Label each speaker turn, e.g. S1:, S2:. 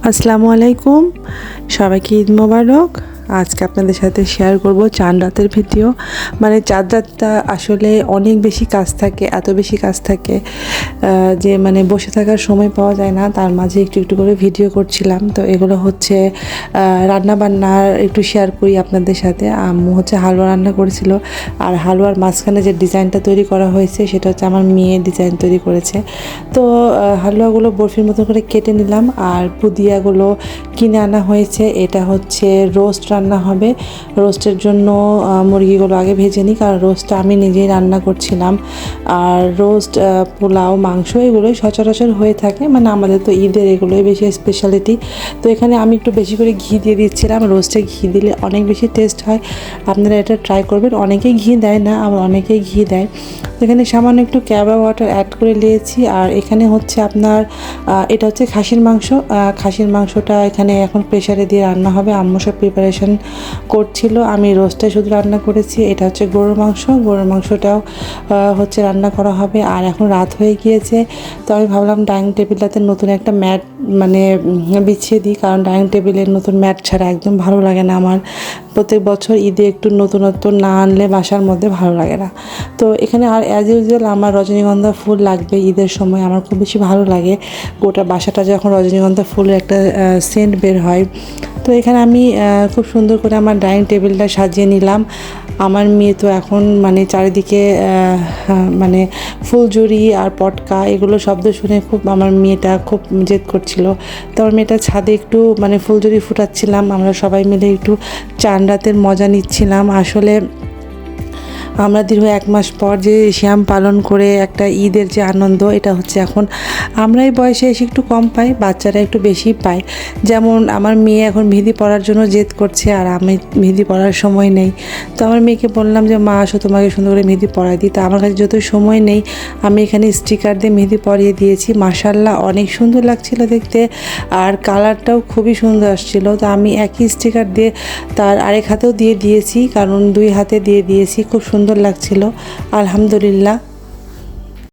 S1: আসসালামু আলাইকুম, সবাইকে ঈদ মোবারক। আজকে আপনাদের সাথে শেয়ার করব চাঁদ রাতের ভিডিও। চাঁদ রাতটা আসলে অনেক বেশি কাজ থাকে, এত বেশি কাজ থাকে যে বসে থাকার সময় পাওয়া যায় না। তার মাঝে একটু একটু করে ভিডিও করছিলাম। তো এগুলো হচ্ছে রান্না বান্নার একটু শেয়ার করি আপনাদের সাথে। আম্মু হচ্ছে হালুয়া রান্না করেছিল, আর হালুয়ার মাঝখানে যে ডিজাইনটা তৈরি করা হয়েছে সেটা হচ্ছে আমার মেয়ে ডিজাইন তৈরি করেছে। তো হালুয়াগুলো বরফির মতো করে কেটে নিলাম, আর পুদিয়াগুলো কিনে আনা হয়েছে। এটা হচ্ছে রোস্ট রান্না হবে। রোস্টের জন্য মুরগিগুলো আগে ভেজে নিই, কারণ রোস্টটা আমি নিজেই রান্না করছিলাম। আর রোস্ট, পোলাও, মাংস এগুলোই সচরাচর হয়ে থাকে, আমাদের তো ঈদের এগুলোই বেশি স্পেশালিটি। তো এখানে আমি একটু বেশি করে ঘি দিয়ে দিচ্ছিলাম। রোস্টে ঘি দিলে অনেক বেশি টেস্ট হয়, আপনারা এটা ট্রাই করবেন। অনেকেই ঘি দেয় না, আবার অনেকেই ঘি দেয়। এখানে সামান্য একটু ক্যাবা ওয়াটার অ্যাড করে নিয়েছি। আর এখানে হচ্ছে আপনার এটা হচ্ছে খাসির মাংস। খাসির মাংসটা এখানে এখন প্রেশারে দিয়ে রান্না হবে। আম্মু সব প্রিপারেশন করছিল, আমি রোস্টটা শুধু রান্না করেছি। এটা হচ্ছে গরুর মাংস, গরুর মাংসটাও হচ্ছে রান্না করা হবে। আর এখন রাত হয়ে গিয়েছে, তো আমি ভাবলাম ডাইনিং টেবিলটাতে নতুন একটা ম্যাট বিছিয়ে দিই, কারণ ডাইনিং টেবিলের নতুন ম্যাট ছাড়া একদম ভালো লাগে না আমার। প্রত্যেক বছর ঈদে একটু নতুনত্ব না আনলে বাসার মধ্যে ভালো লাগে না। তো এখানে আর অ্যাজ ইউজুয়াল আমার রজনীগন্ধা ফুল লাগবে ঈদের সময়। আমার খুব বেশি ভালো লাগে গোটা বাসাটা যখন রজনীগন্ধা ফুলের একটা সেন্ট বের হয়। তো এখানে আমি খুব সুন্দর করে আমার ডাইনিং টেবিলটা সাজিয়ে নিলাম। আমার মেয়ে তো এখন চারিদিকে ফুলঝুরি আর পটকা এগুলো শব্দ শুনে আমার মেয়েটা খুব জেদ করছিল। তো আমার মেয়েটা ছাদে একটু ফুলঝুরি ফুটাচ্ছিলাম, আমরা সবাই মিলে একটু চাঁদ রাতের মজা নিচ্ছিলাম। আসলে আমরা দীর্ঘ 1 মাস পর যে শ্যাম পালন করে একটা ঈদের যে আনন্দ, এটা হচ্ছে এখন আমরা এই বয়সে এসে একটু কম পাই, বাচ্চারা একটু বেশি পায়। যেমন আমার মেয়ে এখন মেহেদি পড়ার জন্য জেদ করছে, আর আমি মেহেদি পড়ার সময় নেই। তো আমার মেয়েকে বললাম যে মা আসো, তোমাকে সুন্দর করে মেহেদি পড়াই দিই। তো আমার কাছে যত সময় নেই, আমি এখানে স্টিকার দিয়ে মেহেদি পরিয়ে দিয়েছি। মাশাআল্লাহ অনেক সুন্দর লাগছিল দেখতে, আর কালারটাও খুবই সুন্দর আসছিল। তো আমি একই স্টিকার দিয়ে তার আরেক হাতেও দিয়ে দিয়েছি, কারণ 2 হাতে দিয়ে দিয়েছি। খুব সুন্দর লাগছিল, আলহামদুলিল্লাহ।